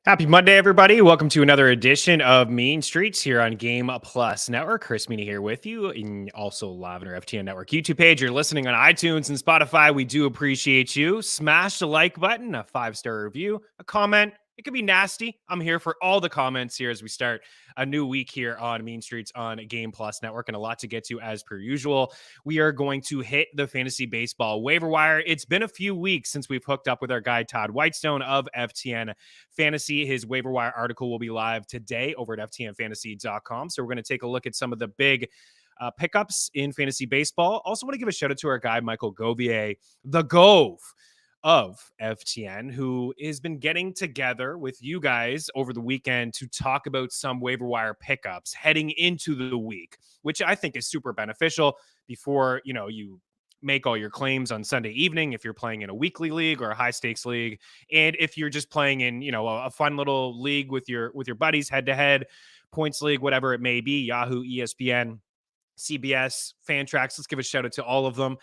Happy Monday, everybody. Welcome to another edition of Mean Streets here on Game Plus Network. Chris Meaney here with you, and also live on our FTN Network YouTube page. You're listening on iTunes and Spotify. We do appreciate you. Smash the like button, a 5-star review, a comment. It could be nasty. I'm here for all the comments here as we start a new week here on Mean Streets on Game Plus Network, and a lot to get to as per usual. We are going to hit the Fantasy Baseball Waiver Wire. It's been a few weeks since we've hooked up with our guy Todd Whitestone of FTN Fantasy. His waiver wire article will be live today over at ftnfantasy.com. So we're going to take a look at some of the big pickups in fantasy baseball. Also want to give a shout out to our guy, Michael Govier, the Gove of FTN, who has been getting together with you guys over the weekend to talk about some waiver wire pickups heading into the week, which I think is super beneficial before, you make all your claims on Sunday evening if you're playing in a weekly league or a high stakes league. And if you're just playing in, a fun little league with your buddies, head to head, points league, whatever it may be, Yahoo, ESPN, CBS, Fantrax. Let's give a shout out to all of them.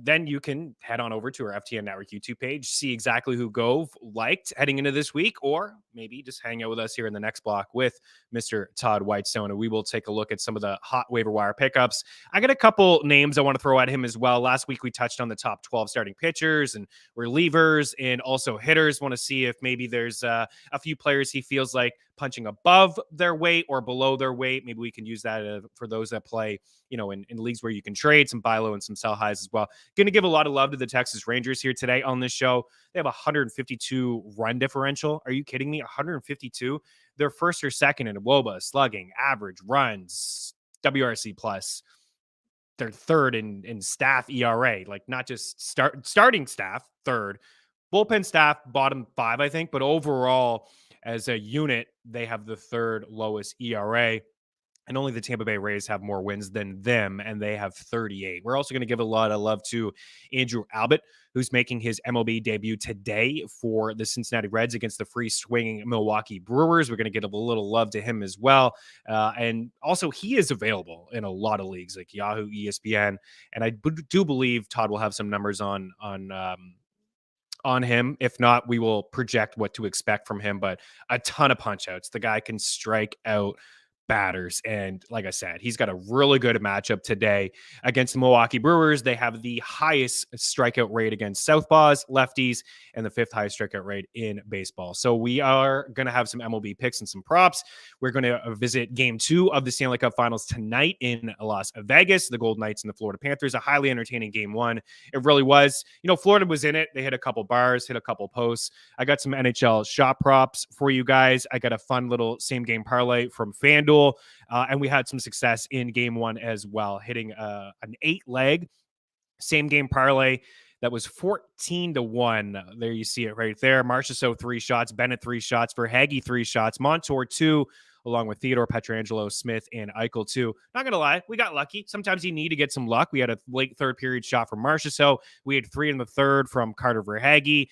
Then you can head on over to our FTN Network YouTube page, see exactly who Gove liked heading into this week, or maybe just hang out with us here in the next block with Mr. Todd Whitestone, and we will take a look at some of the hot waiver wire pickups. I got a couple names I want to throw at him as well. Last week we touched on the top 12 starting pitchers and relievers and also hitters. Want to see if maybe there's a few players he feels like punching above their weight or below their weight. Maybe we can use that for those that play, in leagues where you can trade some buy low and some sell highs as well. Going to give a lot of love to the Texas Rangers here today on this show. They have 152 run differential. Are you kidding me? 152. They're first or second in WOBA, slugging, average, runs, WRC plus. They're third in staff ERA, like not just starting staff, third. Bullpen staff, bottom 5, I think. But overall, as a unit, they have the third lowest ERA. And only the Tampa Bay Rays have more wins than them, and they have 38. We're also going to give a lot of love to Andrew Abbott, who's making his MLB debut today for the Cincinnati Reds against the free-swinging Milwaukee Brewers. We're going to give a little love to him as well. And also, he is available in a lot of leagues like Yahoo, ESPN. And I do believe Todd will have some numbers on him. If not, we will project what to expect from him. But a ton of punch-outs. The guy can strike out batters. And like I said, he's got a really good matchup today against the Milwaukee Brewers. They have the highest strikeout rate against southpaws, lefties, and the 5th highest strikeout rate in baseball. So we are going to have some MLB picks and some props. We're going to visit game 2 of the Stanley Cup Finals tonight in Las Vegas, the Golden Knights and the Florida Panthers. A highly entertaining game 1. It really was. Florida was in it. They hit a couple bars, hit a couple posts. I got some NHL shot props for you guys. I got a fun little same game parlay from FanDuel. And we had some success in game 1 as well, hitting an 8-leg same game parlay that was 14-1. There you see it right there. Marchessault 3 shots, Bennett 3 shots, Verhaeghe 3 shots, Montour 2, along with Theodore, Pietrangelo, Smith, and Eichel 2. Not going to lie, we got lucky. Sometimes you need to get some luck. We had a late third period shot from Marchessault. We had 3 in the third from Carter Verhaeghe.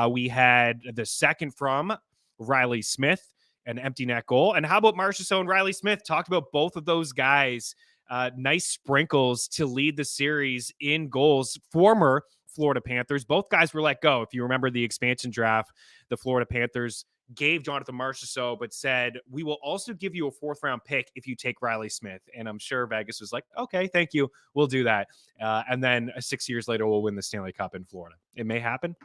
We had the second from Riley Smith, an empty net goal. And how about Marchessault and Riley Smith? Talked about both of those guys. Nice sprinkles to lead the series in goals. Former Florida Panthers. Both guys were let go. If you remember the expansion draft, the Florida Panthers gave Jonathan Marchessault, but said, we will also give you a 4th-round pick if you take Riley Smith. And I'm sure Vegas was like, okay, thank you. We'll do that. And then 6 years later, we'll win the Stanley Cup in Florida. It may happen.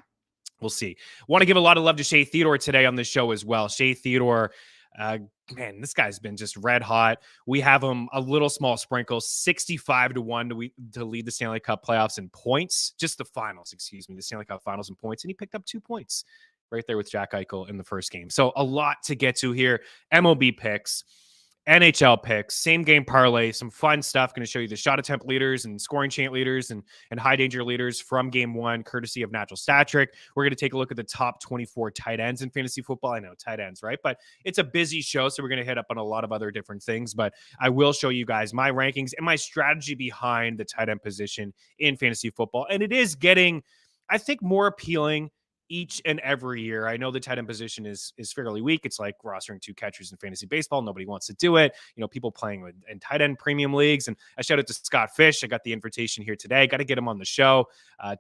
We'll see. Want to give a lot of love to Shea Theodore today on this show as well. Shea Theodore, man, this guy's been just red hot. We have him a little small sprinkle, 65-1 to lead the Stanley Cup playoffs in points. Just the finals, the Stanley Cup Finals in points. And he picked up 2 points right there with Jack Eichel in the first game. So a lot to get to here. MLB picks, NHL picks, same game parlay, some fun stuff. Going to show you the shot attempt leaders and scoring chant leaders and high danger leaders from game 1, courtesy of Natural Stat Trick. We're going to take a look at the top 24 tight ends in fantasy football. I know tight ends, right? But it's a busy show, so we're going to hit up on a lot of other different things. But I will show you guys my rankings and my strategy behind the tight end position in fantasy football. And it is getting, I think, more appealing each and every year. I know the tight end position is fairly weak. It's like rostering 2 catchers in fantasy baseball. Nobody wants to do it. People playing in tight end premium leagues. And I shout out to Scott Fish. I got the invitation here today. Got to get him on the show.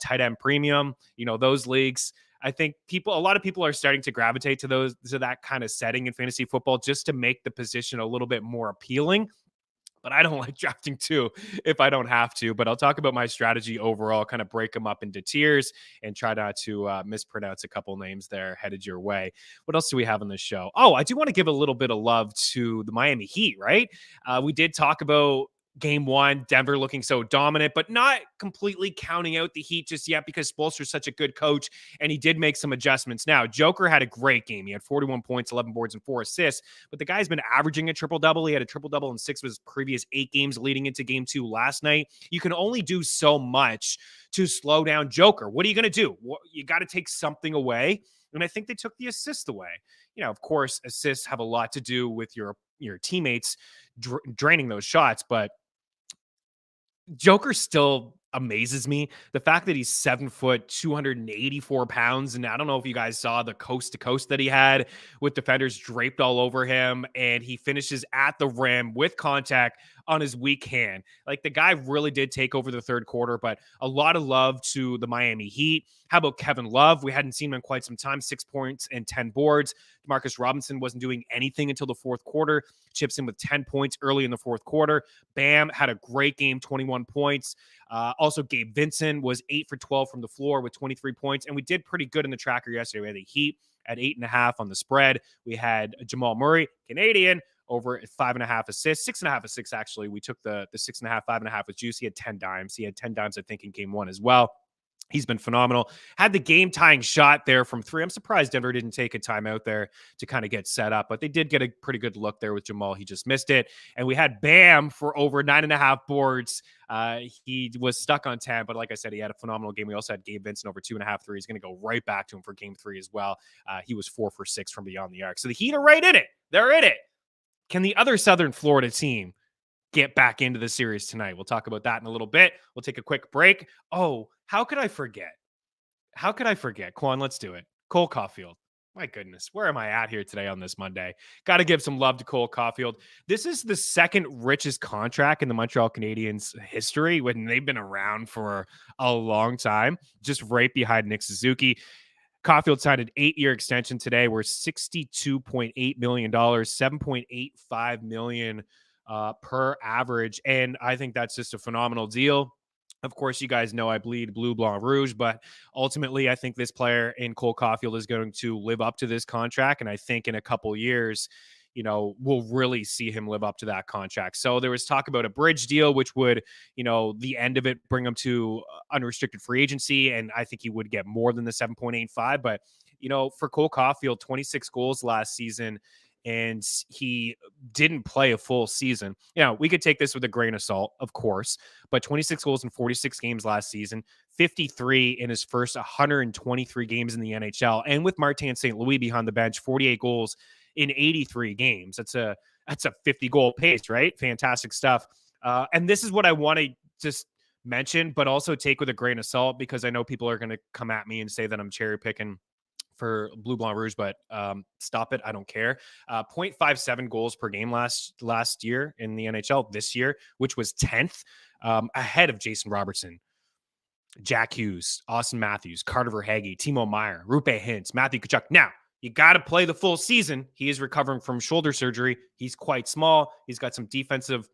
Tight end premium, those leagues. I think a lot of people are starting to gravitate to that kind of setting in fantasy football just to make the position a little bit more appealing. But I don't like drafting two if I don't have to. But I'll talk about my strategy overall, kind of break them up into tiers and try not to mispronounce a couple names there headed your way. What else do we have on this show? Oh, I do want to give a little bit of love to the Miami Heat, right? We did talk about Game 1, Denver looking so dominant, but not completely counting out the Heat just yet because Spoelstra's such a good coach, and he did make some adjustments. Now, Joker had a great game. He had 41 points, 11 boards, and 4 assists, but the guy's been averaging a triple-double. He had a triple-double in 6 of his previous 8 games leading into Game 2 last night. You can only do so much to slow down Joker. What are you going to do? You got to take something away, and I think they took the assist away. You know, of course, assists have a lot to do with your teammates draining those shots, but Joker still amazes me. The fact that he's 7 foot, 284 pounds. And I don't know if you guys saw the coast to coast that he had with defenders draped all over him. And he finishes at the rim with contact on his weak hand. Like, the guy really did take over the third quarter, but a lot of love to the Miami Heat. How about Kevin Love? We hadn't seen him in quite some time, 6 points and 10 boards. Marcus Robinson wasn't doing anything until the fourth quarter, chips in with 10 points early in the fourth quarter. Bam had a great game, 21 points. Also, Gabe Vincent was 8 for 12 from the floor with 23 points. And we did pretty good in the tracker yesterday. We had the Heat at 8.5 on the spread. We had Jamal Murray, Canadian, over at 5.5 assists, 6.5 assists, actually. We took the 6.5, 5.5 with Juice. He had 10 dimes. He had 10 dimes, I think, in Game 1 as well. He's been phenomenal. Had the game-tying shot there from 3. I'm surprised Denver didn't take a timeout there to kind of get set up, but they did get a pretty good look there with Jamal. He just missed it. And we had Bam for over 9.5 boards. He was stuck on 10, but like I said, he had a phenomenal game. We also had Gabe Vincent over 2.5 threes. He's going to go right back to him for Game 3 as well. He was 4 for 6 from beyond the arc. So the Heat are right in it. They're in it. Can the other Southern Florida team get back into the series tonight? We'll talk about that in a little bit. We'll take a quick break. Oh, how could I forget? Quan, let's do it. Cole Caufield. My goodness, where am I at here today on this Monday? Got to give some love to Cole Caufield. This is the second richest contract in the Montreal Canadiens history when they've been around for a long time, just right behind Nick Suzuki. Caufield signed an 8-year extension today worth $62.8 million, $7.85 million per average. And I think that's just a phenomenal deal. Of course, you guys know I bleed blue, blanc, rouge, but ultimately I think this player in Cole Caufield is going to live up to this contract. And I think in a couple years, you know, we'll really see him live up to that contract. So there was talk about a bridge deal, which would, you know, the end of it bring him to unrestricted free agency. And I think he would get more than the 7.85. But, you know, for Cole Caufield, 26 goals last season, and he didn't play a full season. You know, we could take this with a grain of salt, of course, but 26 goals in 46 games last season, 53 in his first 123 games in the NHL. And with Martin St. Louis behind the bench, 48 goals in 83 games. That's a 50-goal pace, right? Fantastic stuff. And this is what I want to just mention, but also take with a grain of salt, because I know people are going to come at me and say that I'm cherry picking for blue, blanc, rouge, but stop it. I don't care. 0.57 goals per game last year in the NHL this year, which was 10th, ahead of Jason Robertson, Jack Hughes, Austin Matthews, Carter Verhaeghe, Timo Meier, Rupe Hintz, Matthew Tkachuk. Now, you got to play the full season. He is recovering from shoulder surgery. He's quite small. He's got some defensive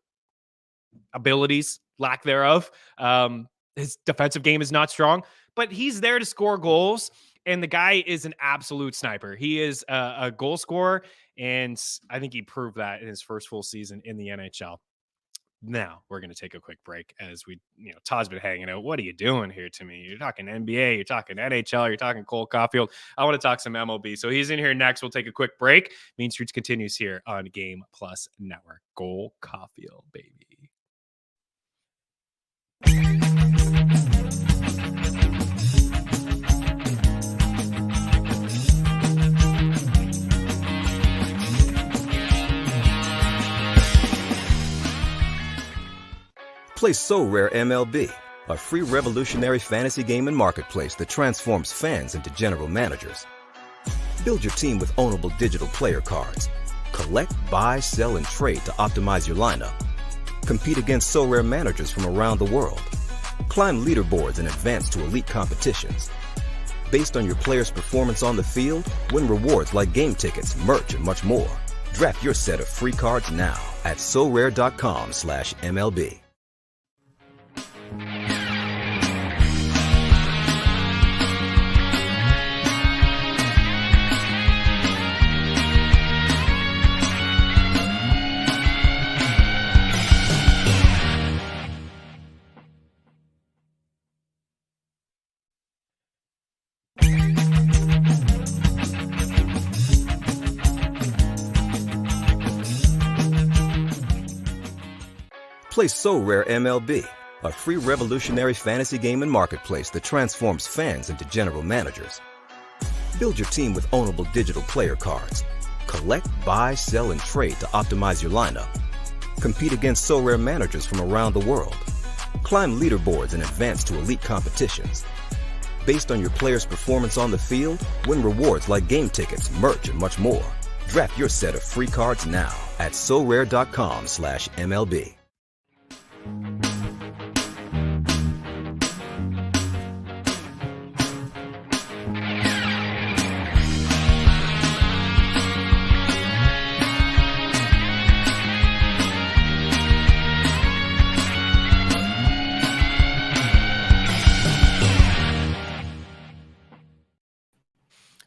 abilities, lack thereof. His defensive game is not strong, but he's there to score goals. And the guy is an absolute sniper. He is a goal scorer, and I think he proved that in his first full season in the NHL. Now, we're going to take a quick break as Todd's been hanging out. What are you doing here to me? You're talking NBA, you're talking NHL, you're talking Cole Caufield. I want to talk some MLB. So he's in here next. We'll take a quick break. Mean Streets continues here on Game Plus Network. Cole Caufield, baby. Play So Rare MLB, a free revolutionary fantasy game and marketplace that transforms fans into general managers. Build your team with ownable digital player cards. Collect, buy, sell, and trade to optimize your lineup. Compete against So Rare managers from around the world. Climb leaderboards and advance to elite competitions. Based on your player's performance on the field, win rewards like game tickets, merch, and much more. Draft your set of free cards now at sorare.com/MLB. Play So Rare MLB, a free revolutionary fantasy game and marketplace that transforms fans into general managers. Build your team with ownable digital player cards. Collect, buy, sell, and trade to optimize your lineup. Compete against So Rare managers from around the world. Climb leaderboards and advance to elite competitions. Based on your player's performance on the field, win rewards like game tickets, merch, and much more. Draft your set of free cards now at sorare.com/MLB.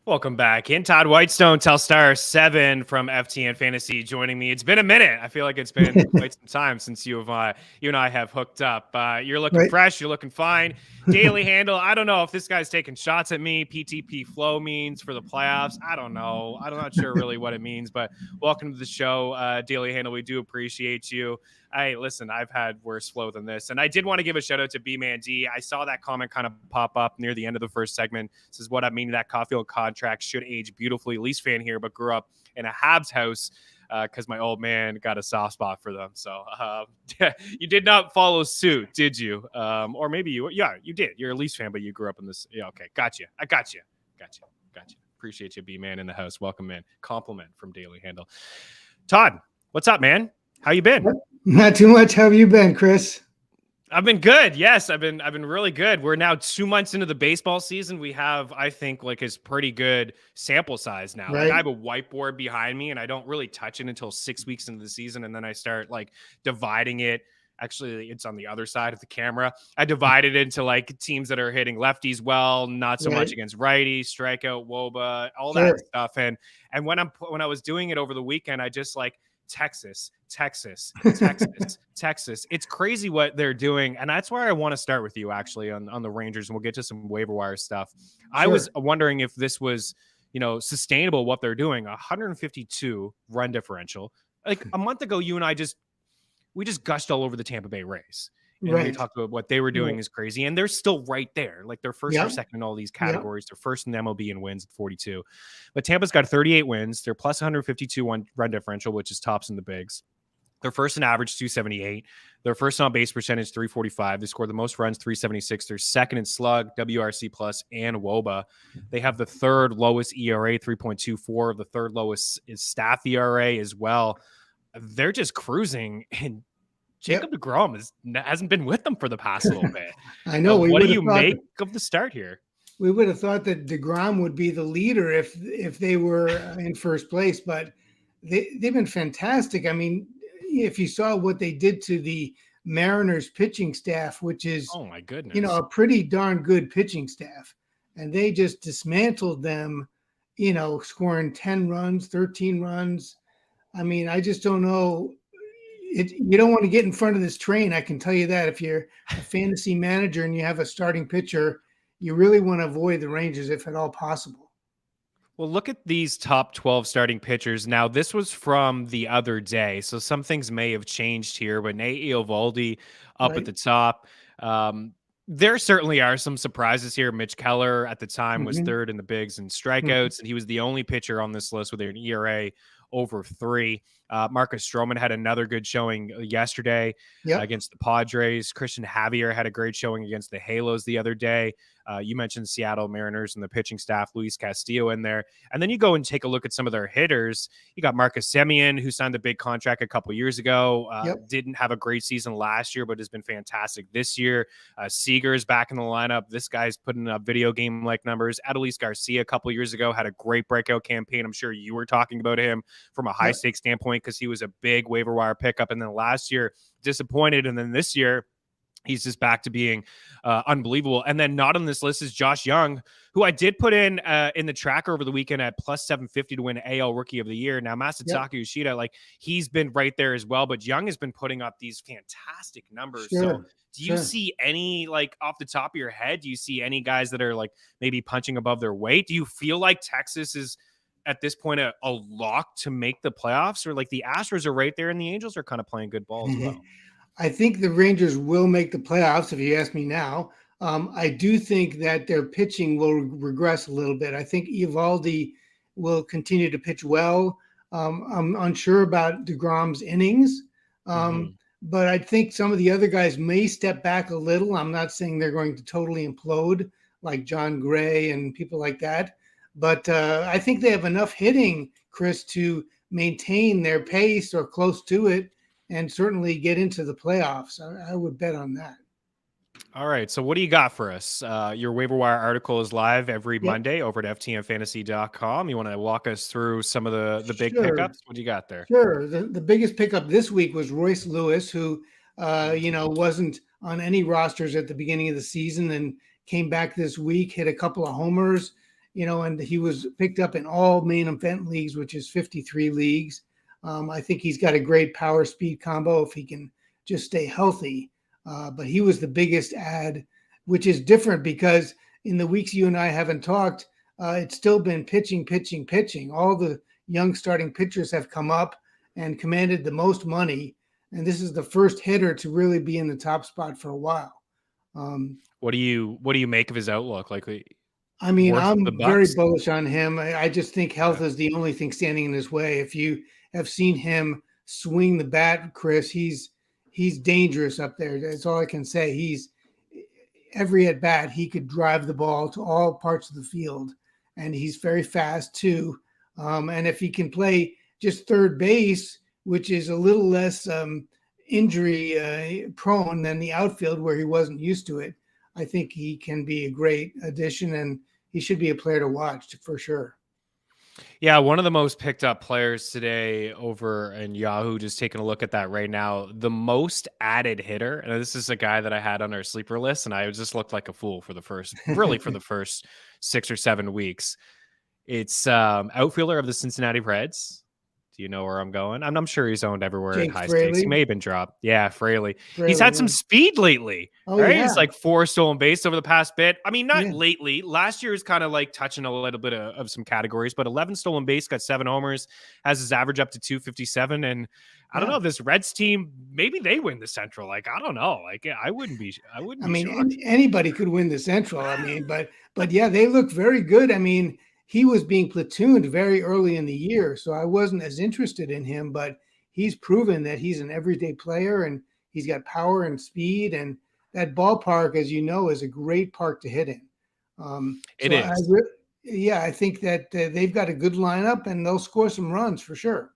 Welcome back in. Todd Whitestone, Telstar 7 from FTN Fantasy joining me. It's been a minute. I feel like it's been quite some time since you and I have hooked up. You're looking fresh. You're looking fine. Daily handle. I don't know if this guy's taking shots at me. PTP flow means for the playoffs. I don't know. I'm not sure really what it means, but welcome to the show. Daily handle. We do appreciate you. Hey, listen, I've had worse flow than this. And I did want to give a shout out to B-Man D. I saw that comment kind of pop up near the end of the first segment. This is what I mean. That Caufield contract should age beautifully. Leafs fan here, but grew up in a Habs house because my old man got a soft spot for them. So you did not follow suit, did you? Or maybe you did. You're a Leafs fan, but you grew up in this. Yeah, okay. Got you. I got you. Appreciate you, B-Man in the house. Welcome in. Compliment from Daily Handle. Todd, what's up, man? How you been? Not too much. How have you been, Chris? I've been good. Yes, I've been really good. We're now 2 months into the baseball season. We have, I think, like a pretty good sample size now. Right. Like I have a whiteboard behind me, and I don't really touch it until 6 weeks into the season, and then I start like dividing it. Actually, it's on the other side of the camera. I divided it into like teams that are hitting lefties well, not so much against righties, strikeout, WOBA, all that stuff. And when I was doing it over the weekend, I just like Texas. It's crazy what they're doing. And that's where I want to start with you actually on the Rangers. And we'll get to some waiver wire stuff. I was wondering if this was, sustainable, what they're doing. 152 run differential. Like a month ago, you and I we just gushed all over the Tampa Bay Rays. And we talked about what they were doing is crazy. And they're still right there. Like they're first or second in all these categories. They're first in the MLB in wins at 42. But Tampa's got 38 wins. They're plus 152 run differential, which is tops in the bigs. They're first in average, 278. They're first on base percentage, 345. They scored the most runs, 376. They're second in slug, WRC plus, and WOBA. They have the third lowest ERA, 3.24. The third lowest is staff ERA as well. They're just cruising, and Jacob deGrom hasn't been with them for the past little bit. I know. What do you make of the start here? We would have thought that deGrom would be the leader if they were in first place, but they've been fantastic. I mean, if you saw what they did to the Mariners pitching staff, which is, oh my goodness, a pretty darn good pitching staff, and they just dismantled them, scoring 10 runs, 13 runs. I mean, I just don't know. You don't want to get in front of this train. I can tell you that. If you're a fantasy manager and you have a starting pitcher, you really want to avoid the Rangers if at all possible. Well, look at these top 12 starting pitchers. Now, this was from the other day, so some things may have changed here, but Nate Eovaldi up at the top. There certainly are some surprises here. Mitch Keller at the time was third in the bigs and strikeouts, and he was the only pitcher on this list with an ERA over 3. Marcus Stroman had another good showing yesterday against the Padres. Christian Javier had a great showing against the Halos the other day. You mentioned Seattle Mariners and the pitching staff, Luis Castillo in there. And then you go and take a look at some of their hitters. You got Marcus Semien, who signed the big contract a couple years ago. Didn't have a great season last year, but has been fantastic this year. Seager's back in the lineup. This guy's putting up video game-like numbers. Adolis Garcia a couple years ago had a great breakout campaign. I'm sure you were talking about him from a high-stakes standpoint because he was a big waiver wire pickup. And then last year, disappointed. And then this year, he's just back to being unbelievable. And then not on this list is Josh Young, who I did put in the tracker over the weekend at plus 750 to win AL Rookie of the Year. Now, Masataka Yoshida, like he's been right there as well, but Young has been putting up these fantastic numbers. So do you see any, like off the top of your head, do you see any guys that are like maybe punching above their weight? Do you feel like Texas is at this point a lock to make the playoffs, or like the Astros are right there and the Angels are kind of playing good ball as well? I think the Rangers will make the playoffs, if you ask me now. I do think that their pitching will regress a little bit. I think Eovaldi will continue to pitch well. I'm unsure about DeGrom's innings, but I think some of the other guys may step back a little. I'm not saying they're going to totally implode like John Gray and people like that, but I think they have enough hitting, Chris, to maintain their pace or close to it, and certainly get into the playoffs. I would bet on that. All right. So what do you got for us? Your waiver wire article is live every Monday over at ftnfantasy.com. You want to walk us through some of the big pickups? What do you got there? Sure. The biggest pickup this week was Royce Lewis, who, wasn't on any rosters at the beginning of the season and came back this week, hit a couple of homers, and he was picked up in all main event leagues, which is 53 leagues. I think he's got a great power speed combo if he can just stay healthy. But he was the biggest add, which is different because in the weeks you and I haven't talked, it's still been pitching. All the young starting pitchers have come up and commanded the most money. And this is the first hitter to really be in the top spot for a while. What do you make of his outlook? I'm very bullish on him. I just think health is the only thing standing in his way. If you have seen him swing the bat, Chris, he's dangerous up there. That's all I can say. He's every at bat, he could drive the ball to all parts of the field, and he's very fast too. And if he can play just third base, which is a little less injury prone than the outfield where he wasn't used to it, I think he can be a great addition, and he should be a player to watch for sure. Yeah, one of the most picked up players today over in Yahoo, just taking a look at that right now, the most added hitter. And this is a guy that I had on our sleeper list, and I just looked like a fool for the first 6 or 7 weeks. It's outfielder of the Cincinnati Reds. Do you know where I'm going? I'm sure he's owned everywhere Jake at high Fraley. stakes. He may have been dropped. Yeah, Fraley. He's had some speed lately, right? Yeah. It's like 4 stolen base over the past bit. I mean, not lately. Last year is kind of like touching a little bit of some categories, but 11 stolen base, got 7 homers, has his average up to 257. And I don't know, this Reds team, maybe they win the Central. Like, I don't know. Like, I wouldn't be shocked. Anybody could win the Central. I mean, but yeah, they look very good. I mean, he was being platooned very early in the year, so I wasn't as interested in him, but he's proven that he's an everyday player, and he's got power and speed, and that ballpark, as you know, is a great park to hit in. It is. I think that they've got a good lineup, and they'll score some runs for sure.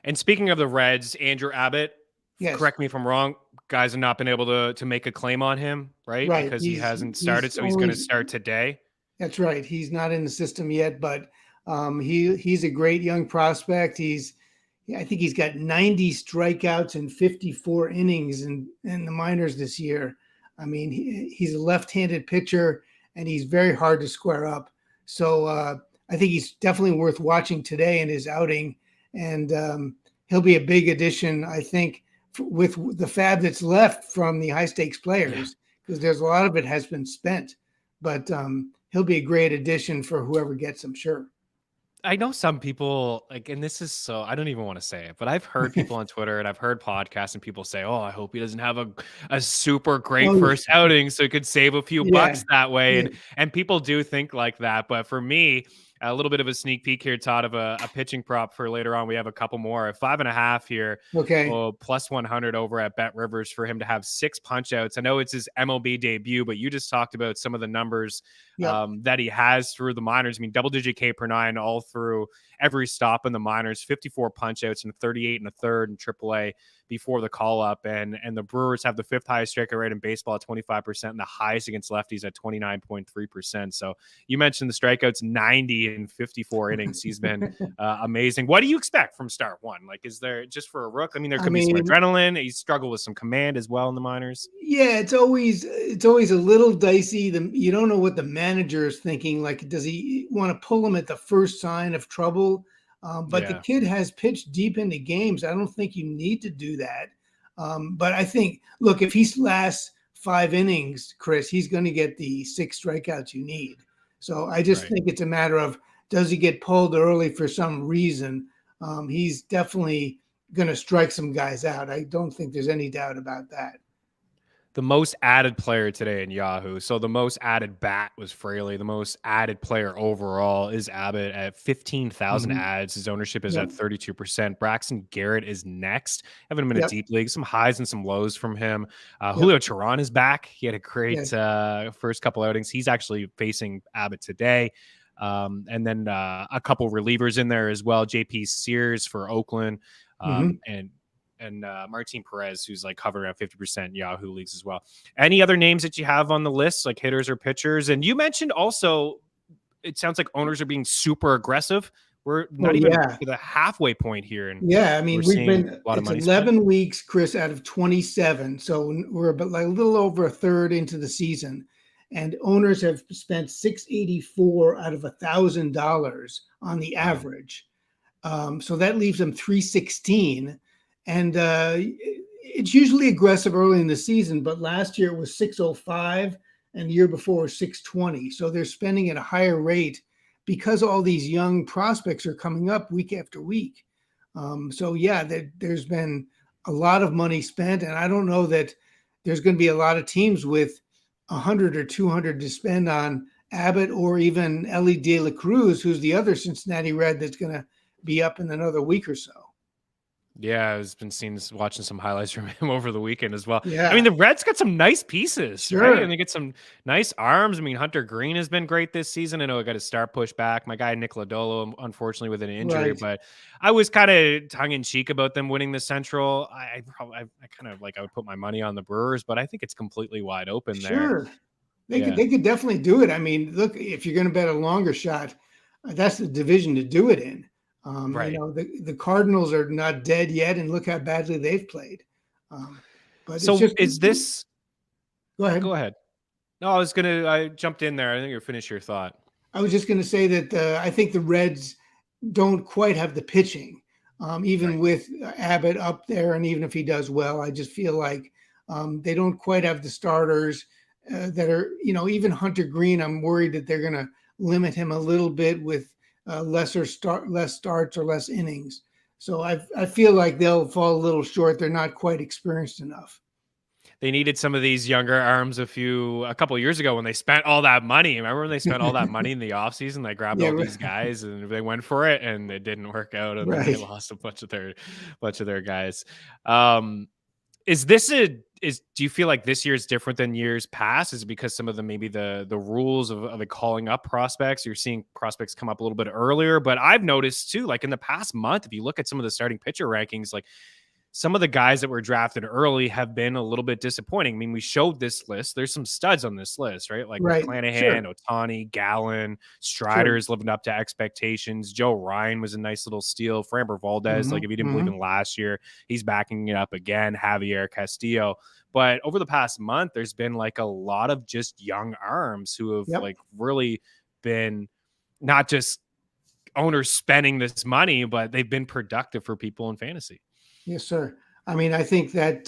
And speaking of the Reds, Andrew Abbott, correct me if I'm wrong, guys have not been able to make a claim on him, right? Because he hasn't started, so he's going to start today. That's right. He's not in the system yet, but he's a great young prospect. I think he's got 90 strikeouts and 54 innings in the minors this year. I mean, he's a left-handed pitcher, and he's very hard to square up. So I think he's definitely worth watching today in his outing, and he'll be a big addition, I think, with the fab that's left from the high-stakes players, because there's a lot of it has been spent. But he'll be a great addition for whoever gets him, sure. I know some people, and this is so, I don't even want to say it, but I've heard people on Twitter and I've heard podcasts and people say, oh, I hope he doesn't have a super great first outing so he could save a few bucks that way. And people do think like that. But for me, a little bit of a sneak peek here, Todd, of a pitching prop for later on. We have a couple more at 5.5 here. Okay. Plus 100 over at Bet Rivers for him to have 6 punch outs. I know it's his MLB debut, but you just talked about some of the numbers that he has through the minors. I mean, double-digit K per 9 all through every stop in the minors, 54 punch outs and 38 and a third in AAA before the call-up. And the Brewers have the 5th highest strikeout rate in baseball at 25% and the highest against lefties at 29.3%. So you mentioned the strikeouts, 90 in 54 innings. He's been amazing. What do you expect from start one? Like, is there just for a rook? I mean, there could be some adrenaline. He's struggled with some command as well in the minors. Yeah, it's always a little dicey. You don't know what the manager is thinking. Like, does he want to pull him at the first sign of trouble? But the kid has pitched deep into games. I don't think you need to do that. But I think, look, if he lasts 5 innings, Chris, he's going to get the 6 strikeouts you need. So I just think it's a matter of, does he get pulled early for some reason? He's definitely going to strike some guys out. I don't think there's any doubt about that. The most added player today in Yahoo. So the most added bat was Fraley. The most added player overall is Abbott at 15,000 ads. His ownership is at 32%. Braxton Garrett is next. Having him in a deep league. Some highs and some lows from him. Julio Teheran is back. He had a great first couple outings. He's actually facing Abbott today. And then a couple relievers in there as well. JP Sears for Oakland. And Martin Perez, who's like hovering at 50% Yahoo leagues as well. Any other names that you have on the list, like hitters or pitchers? And you mentioned also, it sounds like owners are being super aggressive. We're not even to the halfway point here. And I mean, we've been a lot of money 11 spent. Weeks, Chris, out of 27. So we're about like a little over a third into the season. And owners have spent $684 out of $1,000 on the average. So that leaves them $316. And it's usually aggressive early in the season, but last year it was 605 and the year before was 620. So they're spending at a higher rate because all these young prospects are coming up week after week. There's been a lot of money spent, and I don't know that there's going to be a lot of teams with 100 or 200 to spend on Abbott or even Ellie De La Cruz, who's the other Cincinnati Red that's going to be up in another week or so. Yeah, I've been watching some highlights from him over the weekend as well. Yeah. I mean, the Reds got some nice pieces, right? And they get some nice arms. I mean, Hunter Green has been great this season. I know I got his start pushed back. My guy, Nick Lodolo, unfortunately with an injury, but I was kind of tongue-in-cheek about them winning the Central. I would put my money on the Brewers, but I think it's completely wide open there. They could definitely do it. I mean, look, if you're going to bet a longer shot, that's the division to do it in. The Cardinals are not dead yet, and look how badly they've played. But so is this? Go ahead. Go ahead. No, I jumped in there. I think you're finished your thought. I was just going to say that I think the Reds don't quite have the pitching, even with Abbott up there, and even if he does well, I just feel like they don't quite have the starters that are, even Hunter Green. I'm worried that they're going to limit him a little bit with less starts or less innings. So I feel like they'll fall a little short. They're not quite experienced enough. They needed some of these younger arms a couple of years ago when they spent all that money. Remember when they spent all that money in the offseason? They grabbed all these guys and they went for it and it didn't work out, and then they lost a bunch of their guys. Do you feel like this year is different than years past? Is it because some of the rules of the calling up prospects? You're seeing prospects come up a little bit earlier, but I've noticed too, like in the past month, if you look at some of the starting pitcher rankings, like some of the guys that were drafted early have been a little bit disappointing. I mean, we showed this list. There's some studs on this list, right? Like Clanahan, Ohtani, Gallen, Strider's living up to expectations. Joe Ryan was a nice little steal. Framber Valdez, like if you didn't believe in last year, he's backing it up again. Javier Castillo. But over the past month, there's been like a lot of just young arms who have like really been not just owners spending this money, but they've been productive for people in fantasy. Yes, sir. I mean, I think that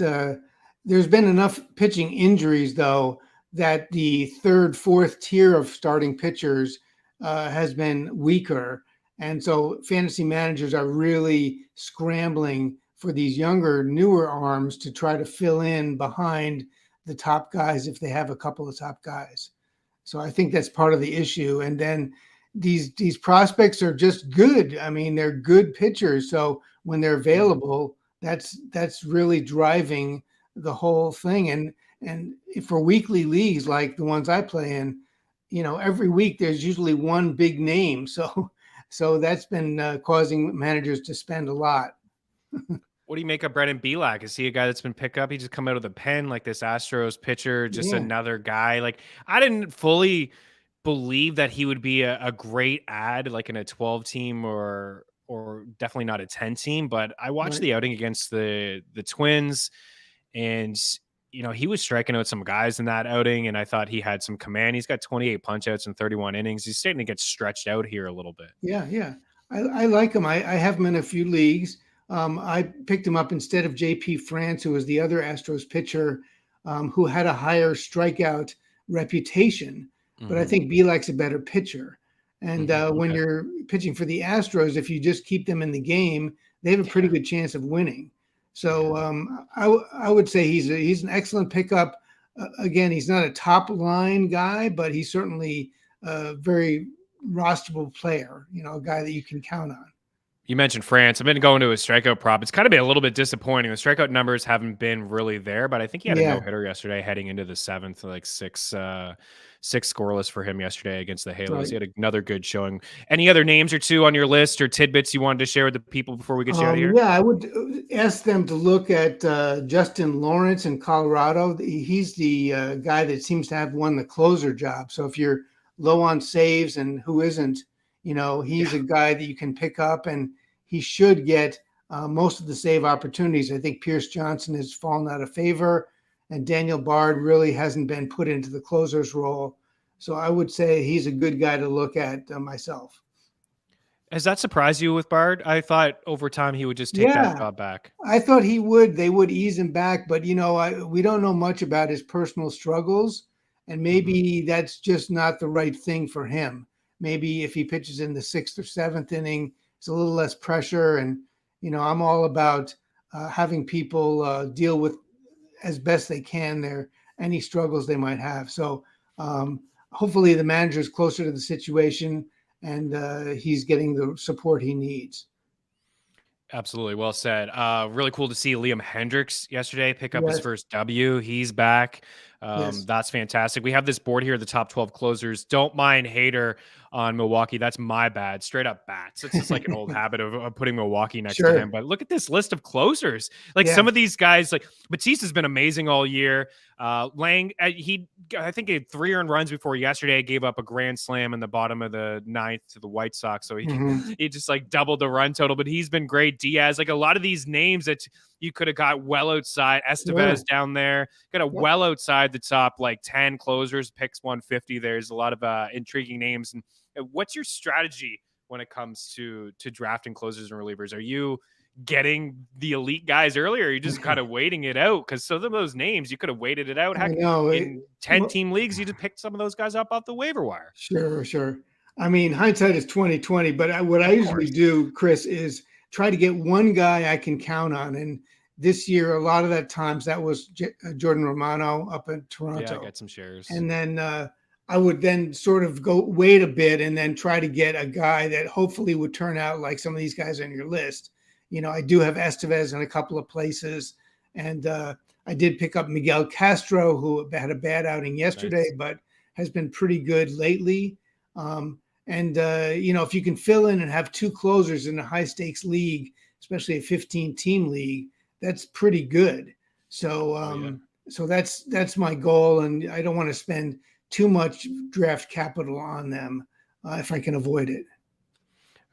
there's been enough pitching injuries, though, that the third, fourth tier of starting pitchers has been weaker. And so fantasy managers are really scrambling for these younger, newer arms to try to fill in behind the top guys if they have a couple of top guys. So I think that's part of the issue. And then, these prospects are just good. I mean, they're good pitchers. So when they're available, that's really driving the whole thing. And for weekly leagues like the ones I play in, every week there's usually one big name. So that's been causing managers to spend a lot. What do you make of Brennan Bielak? Is he a guy that's been picked up? He just come out of the pen like this Astros pitcher, just another guy. Like, I didn't fully believe that he would be a great ad, like in a 12 team or definitely not a 10 team. But I watched the outing against the Twins, and he was striking out some guys in that outing, and I thought he had some command. He's got 28 punch outs in 31 innings. He's starting to get stretched out here a little bit. Yeah. I like him. I have him in a few leagues. I picked him up instead of JP France, who was the other Astros pitcher who had a higher strikeout reputation. But I think Bielak's a better pitcher. And when you're pitching for the Astros, if you just keep them in the game, they have a pretty good chance of winning. So I would say he's an excellent pickup. Again, he's not a top line guy, but he's certainly a very rosterable player, a guy that you can count on. You mentioned France. I've been going to his strikeout prop. It's kind of been a little bit disappointing. The strikeout numbers haven't been really there, but I think he had a no-hitter yesterday heading into the seventh, like six scoreless for him yesterday against the Halos. He had another good showing. Any other names or two on your list or tidbits you wanted to share with the people before we get you out of here? Yeah, I would ask them to look at Justin Lawrence in Colorado. He's the guy that seems to have won the closer job. So if you're low on saves, and who isn't, he's a guy that you can pick up, and he should get most of the save opportunities. I think Pierce Johnson has fallen out of favor, and Daniel Bard really hasn't been put into the closer's role. So I would say he's a good guy to look at myself. Has that surprised you with Bard? I thought over time he would just take that job back. I thought he would. They would ease him back, but we don't know much about his personal struggles, and maybe that's just not the right thing for him. Maybe if he pitches in the 6th or 7th inning, it's a little less pressure. And, I'm all about having people deal with as best they can any struggles they might have. So hopefully the manager is closer to the situation, and he's getting the support he needs. Absolutely. Well said. Really cool to see Liam Hendriks yesterday pick up his first W. He's back. That's fantastic. We have this board here, the top 12 closers. Don't mind Hader on Milwaukee. That's my bad. Straight up bats. It's just like an old habit of putting Milwaukee next to him. But look at this list of closers. Like some of these guys, like Batista's been amazing all year. Lang, I think he had 3 earned runs before yesterday. Gave up a grand slam in the bottom of the 9th to the White Sox. So he just like doubled the run total, but he's been great. Diaz, like a lot of these names that you could have got well outside. Estevez down there, got a well outside the top like 10 closers, picks 150. There's a lot of intriguing names. And what's your strategy when it comes to drafting closers and relievers? Are you getting the elite guys early, or are you just kind of waiting it out? Because some of those names you could have waited it out. Heck, in 10-team leagues, you just picked some of those guys up off the waiver wire. Sure. I mean, hindsight is 20/20, but what I usually do, Chris, is try to get one guy I can count on. And this year, a lot of that times that was Jordan Romano up in Toronto. Yeah, I got some shares. And then I would then sort of wait a bit and then try to get a guy that hopefully would turn out like some of these guys on your list. I do have Estevez in a couple of places, and I did pick up Miguel Castro, who had a bad outing yesterday, but has been pretty good lately. If you can fill in and have 2 closers in a high stakes league, especially a 15-team league, that's pretty good. So, so that's my goal. And I don't want to spend too much draft capital on them if I can avoid it.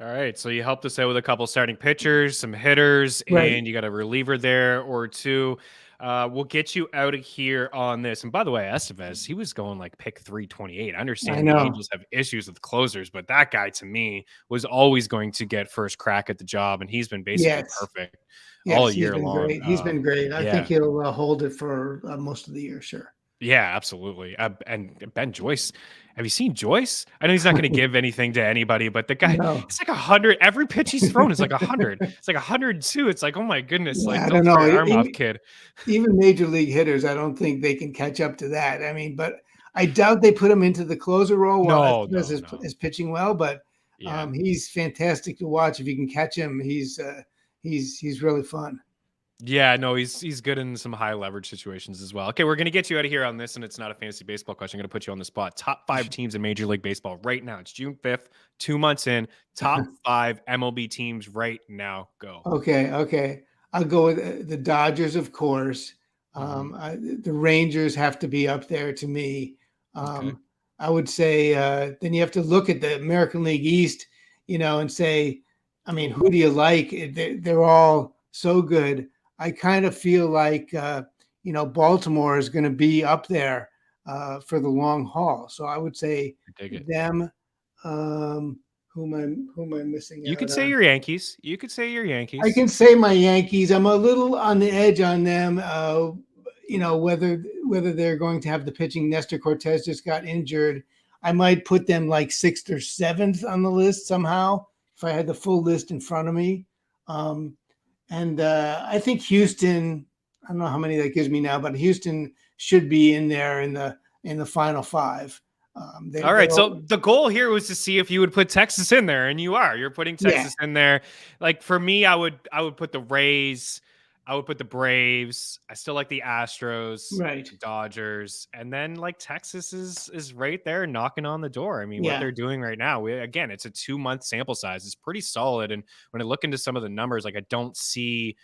All right. So you helped us out with a couple starting pitchers, some hitters, and you got a reliever there or two. We'll get you out of here on this. And by the way, Estevez, he was going like pick 328. I understand the Angels have issues with closers, but that guy to me was always going to get first crack at the job, and he's been basically perfect all year long. He's been great. I think he'll hold it for most of the year. Sure. Yeah, absolutely. And Ben Joyce, have you seen Joyce? I know he's not going to give anything to anybody, but the guy, it's like 100. Every pitch he's thrown is like 100. It's like 102. It's like, oh my goodness. Like, I don't know. Arm off, kid. Even major league hitters, I don't think they can catch up to that. I mean, but I doubt they put him into the closer role while No. is pitching well, but he's fantastic to watch. If you can catch him, he's really fun. Yeah, no, he's good in some high leverage situations as well. Okay, we're going to get you out of here on this, and it's not a fantasy baseball question. I'm going to put you on the spot. Top 5 teams in Major League Baseball right now. It's June 5th, 2 months in. Top 5 MLB teams right now. Go. Okay. I'll go with the Dodgers, of course. The Rangers have to be up there to me. I would say then you have to look at the American League East, and say, I mean, who do you like? They're all so good. I kind of feel like, Baltimore is going to be up there for the long haul. So I would say them. Who am I missing? You could say your Yankees. You could say your Yankees. I can say my Yankees. I'm a little on the edge on them. Whether they're going to have the pitching. Nestor Cortez just got injured. I might put them like 6th or 7th on the list somehow if I had the full list in front of me. And I think Houston, I don't know how many that gives me now, but Houston should be in there in the final 5. All right. So the goal here was to see if you would put Texas in there, and you're putting Texas in there. Like for me, I would put the Rays. I would put the Braves. I still like the Astros, right? Dodgers, and then like Texas is right there knocking on the door. I mean, what they're doing right now, again, it's a 2-month sample size. It's pretty solid. And when I look into some of the numbers, like I don't see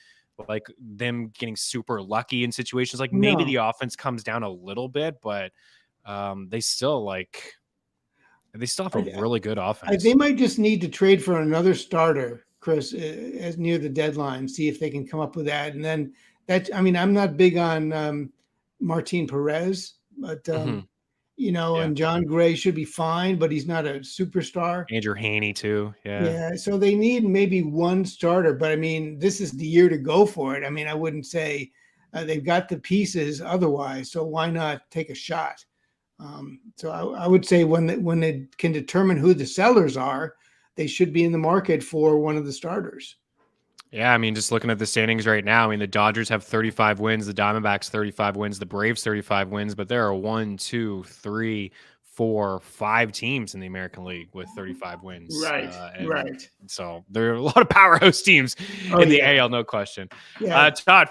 like them getting super lucky in situations. Like maybe the offense comes down a little bit, but they still have a really good offense. They might just need to trade for another starter, Chris, as near the deadline, see if they can come up with that. And then I'm not big on Martin Perez, but and John Gray should be fine, but he's not a superstar. Andrew Haney too. Yeah. So they need maybe one starter, but I mean, this is the year to go for it. I mean, I wouldn't say they've got the pieces otherwise, so why not take a shot? So I would say when they can determine who the sellers are, they should be in the market for one of the starters. Yeah, I mean, just looking at the standings right now, I mean, the Dodgers have 35 wins, the Diamondbacks 35 wins, the Braves 35 wins, but there are 1, 2, 3, 4, 5 teams in the American League with 35 wins. Right. So there are a lot of powerhouse teams in the AL, no question. Yeah. Todd,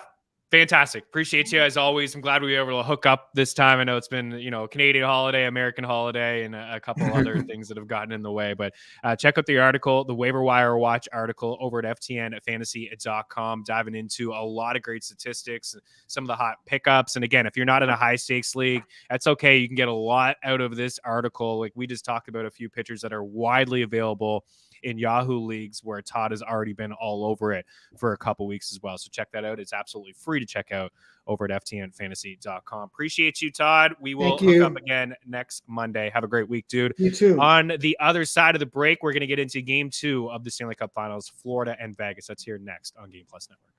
fantastic. Appreciate you as always. I'm glad we were able to hook up this time. I know it's been, a Canadian holiday, American holiday, and a couple other things that have gotten in the way. But check out the article, the Waiver Wire Watch article over at ftnfantasy.com, diving into a lot of great statistics, some of the hot pickups. And again, if you're not in a high stakes league, that's okay. You can get a lot out of this article. Like we just talked about a few pitchers that are widely available in Yahoo leagues where Todd has already been all over it for a couple weeks as well. So check that out. It's absolutely free to check out over at ftnfantasy.com. Appreciate you, Todd. We will hook up again next Monday. Have a great week, dude. You too. On the other side of the break, we're going to get into game 2 of the Stanley Cup Finals, Florida and Vegas. That's here next on Game Plus Network.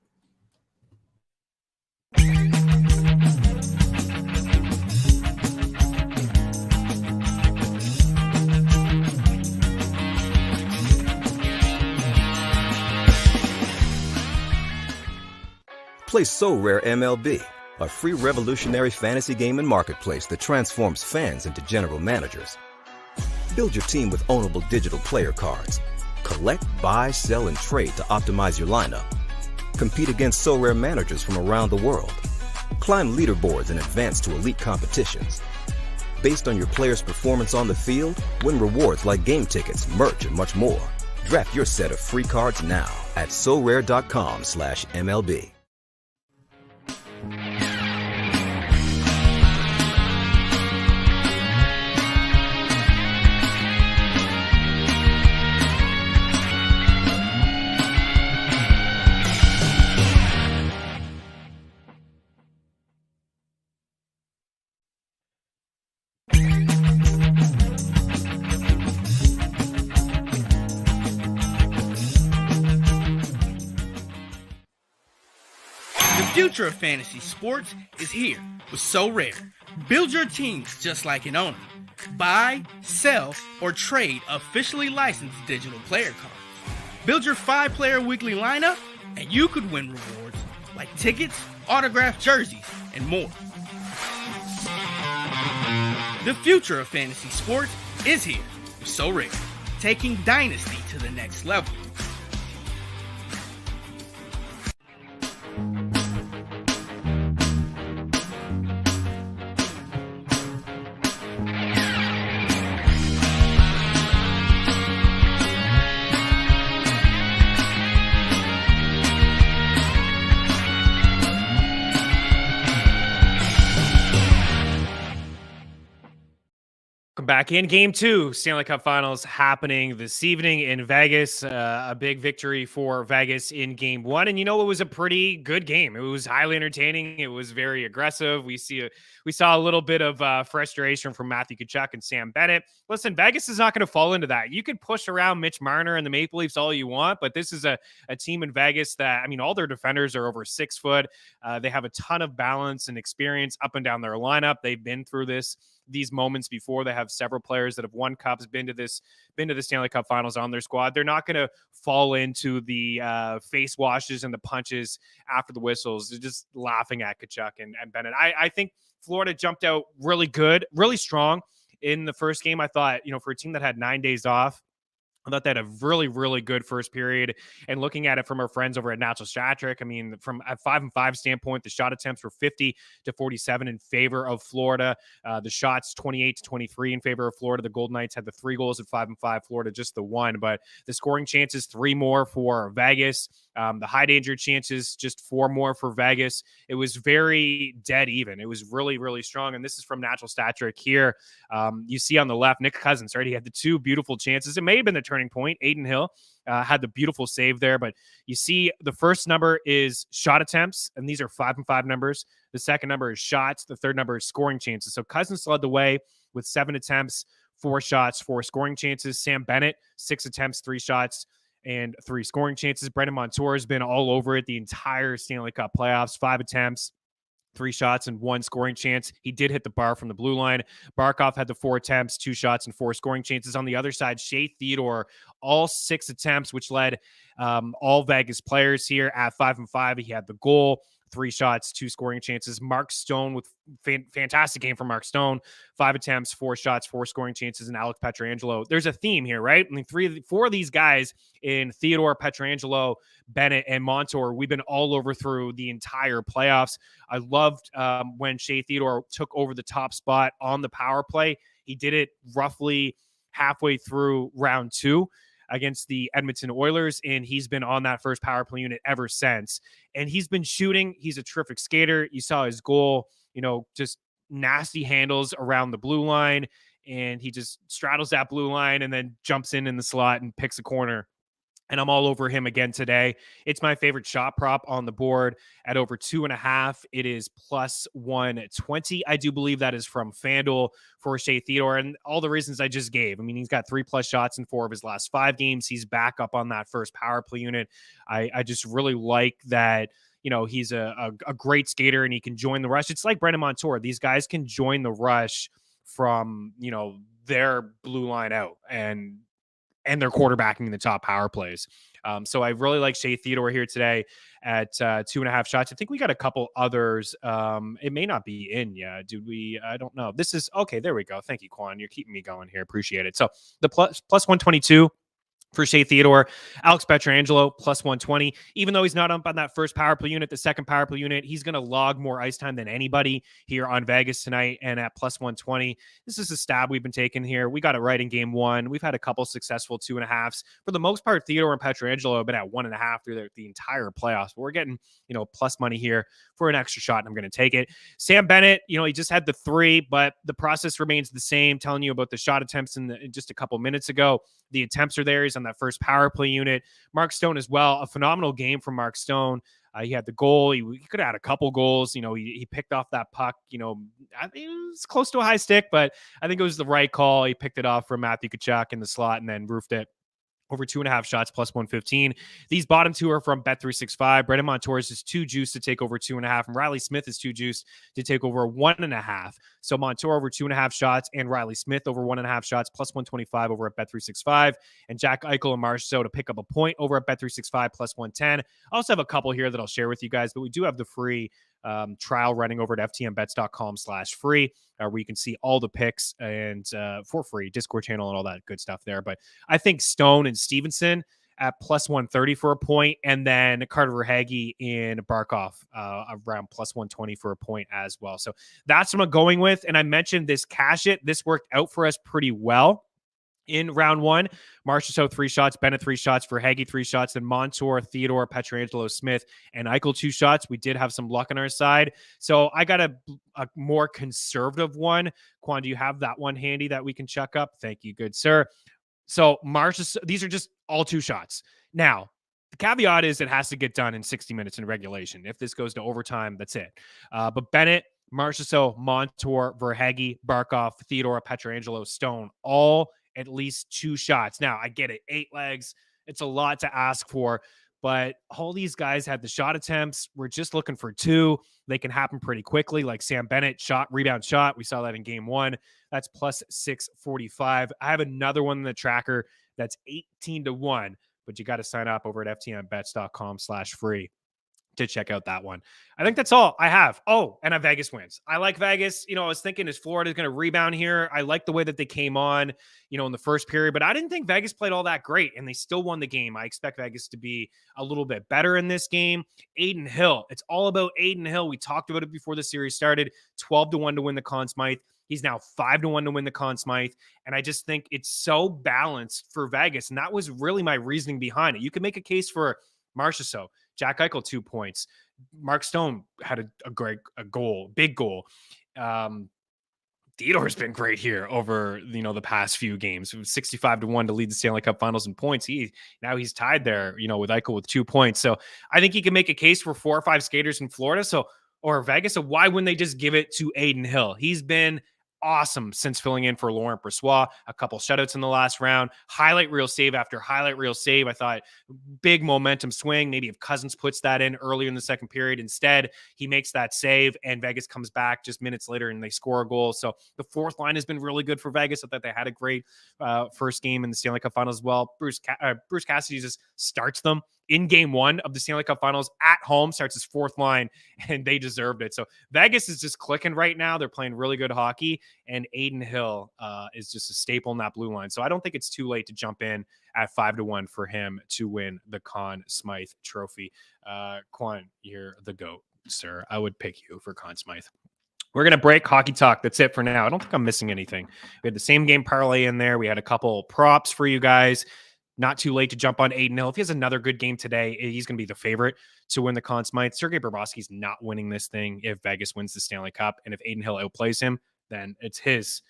Play So Rare MLB, a free revolutionary fantasy game and marketplace that transforms fans into general managers. Build your team with ownable digital player cards. Collect, buy, sell, and trade to optimize your lineup. Compete against So Rare managers from around the world. Climb leaderboards and advance to elite competitions. Based on your player's performance on the field, win rewards like game tickets, merch, and much more. Draft your set of free cards now at sorare.com/MLB. The future of fantasy sports is here with So Rare. Build your teams just like an owner. Buy, sell, or trade officially licensed digital player cards. Build your 5-player weekly lineup, and you could win rewards like tickets, autographed jerseys, and more. The future of fantasy sports is here with So Rare, taking Dynasty to the next level. Back in game 2, Stanley Cup Finals happening this evening in Vegas. A big victory for Vegas in game 1. And, it was a pretty good game. It was highly entertaining. It was very aggressive. We saw a little bit of frustration from Matthew Tkachuk and Sam Bennett. Listen, Vegas is not going to fall into that. You can push around Mitch Marner and the Maple Leafs all you want, but this is a team in Vegas that, all their defenders are over 6 foot. They have a ton of balance and experience up and down their lineup. They've been through these moments before. They have several players that have won cups, been to the Stanley Cup Finals on their squad. They're not going to fall into the face washes and the punches after the whistles. They're just laughing at Tkachuk and Bennett. I think Florida jumped out really good, really strong in the first game. I thought, for a team that had 9 days off, I thought they had a really, really good first period. And looking at it from our friends over at Untitled Chapter, from a 5-5 standpoint, the shot attempts were 50-47 in favor of Florida. The shots 28-23 in favor of Florida. The Golden Knights had the 3 goals at 5-5. Florida just the 1. But the scoring chances 3 more for Vegas. The high danger chances just 4 more for Vegas. It was very dead even. It was really, really strong. And this is from Natural Stat Trick here. You see on the left, Nick Cousins, right? He had the 2 beautiful chances. It may have been the turning point. Aiden Hill had the beautiful save there, but you see the first number is shot attempts, and these are 5-5 numbers. The second number is shots. The third number is scoring chances. So Cousins led the way with 7 attempts, 4 shots, 4 scoring chances. Sam Bennett, 6 attempts, 3 shots, and 3 scoring chances. Brendan Montour has been all over it the entire Stanley Cup playoffs. 5 attempts, 3 shots, and 1 scoring chance. He did hit the bar from the blue line. Barkov had the 4 attempts, 2 shots, and 4 scoring chances. On the other side, Shea Theodore, all 6 attempts, which led all Vegas players here at 5-5. He had the goal, 3 shots, 2 scoring chances. Mark Stone with fantastic game from Mark Stone, 5 attempts, 4 shots, 4 scoring chances, and Alex Pietrangelo. There's a theme here, right? 4 of these guys in Theodore, Pietrangelo, Bennett, and Montour, we've been all over through the entire playoffs. I loved when Shea Theodore took over the top spot on the power play. He did it roughly halfway through round 2 against the Edmonton Oilers, and he's been on that first power play unit ever since. And he's been shooting. He's a terrific skater. You saw his goal, just nasty handles around the blue line, and he just straddles that blue line and then jumps in the slot and picks a corner. And I'm all over him again today. It's my favorite shot prop on the board at over 2.5. It is plus 120. I do believe that is from FanDuel for Shea Theodore, and all the reasons I just gave. He's got 3+ shots in 4 of his last 5 games. He's back up on that first power play unit. I just really like that. He's a great skater, and he can join the rush. It's like Brendan Montour. These guys can join the rush from, their blue line out, and they're quarterbacking the top power plays. So I really like Shea Theodore here today at 2.5 shots. I think we got a couple others. It may not be in yet. Did we? I don't know. This is okay. There we go. Thank you, Quan. You're keeping me going here. Appreciate it. So the plus 122 for Shea Theodore. Alex Pietrangelo, plus 120. Even though he's not up on that first power play unit, the second power play unit, he's going to log more ice time than anybody here on Vegas tonight. And at plus 120, this is a stab we've been taking here. We got it right in game 1. We've had a couple successful 2.5s. For the most part, Theodore and Pietrangelo have been at 1.5 through the entire playoffs. But we're getting, plus money here for an extra shot, and I'm going to take it. Sam Bennett, he just had the 3, but the process remains the same. Telling you about the shot attempts in just a couple minutes ago. The attempts are there. He's on that first power play unit. Mark Stone as well. A phenomenal game from Mark Stone. He had the goal. He could have had a couple goals. He picked off that puck. I think it was close to a high stick, but I think it was the right call. He picked it off from Matthew Tkachuk in the slot and then roofed it. Over 2.5 shots, plus 115. These bottom 2 are from Bet365. Brendan Montour is too juiced to take over 2.5, and Riley Smith is too juiced to take over 1.5. So Montour over 2.5 shots, and Riley Smith over 1.5 shots, plus 125 over at Bet365. And Jack Eichel and Marchessault to pick up a point over at Bet365, plus 110. I also have a couple here that I'll share with you guys, but we do have the free trial running over at ftmbets.com/free, where you can see all the picks and for free, Discord channel and all that good stuff there. But I think Stone and Stevenson at plus 130 for a point, and then Carter Verhaeghe in Barkov around plus 120 for a point as well. So that's what I'm going with. And I mentioned this cash it. This worked out for us pretty well. In round one, Marchessault 3 shots, Bennett 3 shots, Verhaeghe 3 shots, then Montour, Theodore, Pietrangelo, Smith, and Eichel 2 shots. We did have some luck on our side. So I got a more conservative one. Quan, do you have that one handy that we can check up? Thank you, good sir. So Marchessault, these are just all 2 shots. Now, the caveat is it has to get done in 60 minutes in regulation. If this goes to overtime, that's it. But Bennett, Marchessault, Montour, Verhaeghe, Barkov, Theodore, Pietrangelo, Stone, all at least 2 shots. Now, I get it. 8 legs. It's a lot to ask for, but all these guys had the shot attempts. We're just looking for 2. They can happen pretty quickly, like Sam Bennett, rebound shot. We saw that in game 1. That's plus 645. I have another one in the tracker that's 18-1, but you got to sign up over at ftmbets.com/free to check out that one. I think that's all I have. Oh, and Vegas wins. I like Vegas. I was thinking, is Florida going to rebound here? I like the way that they came on, in the first period, but I didn't think Vegas played all that great, and they still won the game. I expect Vegas to be a little bit better in this game. Adin Hill. It's all about Adin Hill. We talked about it before the series started. 12-1 to win the Conn Smythe. He's now 5-1 to win the Conn Smythe. And I just think it's so balanced for Vegas. And that was really my reasoning behind it. You can make a case for Marchessault, Jack Eichel 2 points. Mark Stone had a goal, big goal. Theodore's been great here over the past few games. 65-1 to lead the Stanley Cup Finals in points. He's tied there, with Eichel with 2 points. So I think he can make a case for 4 or 5 skaters in Florida. Or Vegas. So why wouldn't they just give it to Adin Hill? He's been awesome since filling in for Laurent Brossoit. A couple shutouts in the last round. Highlight reel save after highlight reel save. I thought big momentum swing. Maybe if Cousins puts that in earlier in the second period. Instead, he makes that save and Vegas comes back just minutes later and they score a goal. So the fourth line has been really good for Vegas. I thought they had a great first game in the Stanley Cup Finals as well. Bruce Cassidy just starts them in game 1 of the Stanley Cup Finals at home, starts his fourth line, and they deserved it. So Vegas is just clicking right now. They're playing really good hockey, and Adin Hill is just a staple in that blue line. So I don't think it's too late to jump in at 5-1 for him to win the Conn Smythe Trophy. Quan, you're the GOAT, sir. I would pick you for Conn Smythe. We're going to break hockey talk. That's it for now. I don't think I'm missing anything. We had the same game parlay in there. We had a couple props for you guys. Not too late to jump on Adin Hill. If he has another good game today, he's going to be the favorite to win the Conn Smythe. Sergei Bobrovsky's not winning this thing if Vegas wins the Stanley Cup. And if Adin Hill outplays him, then it's his.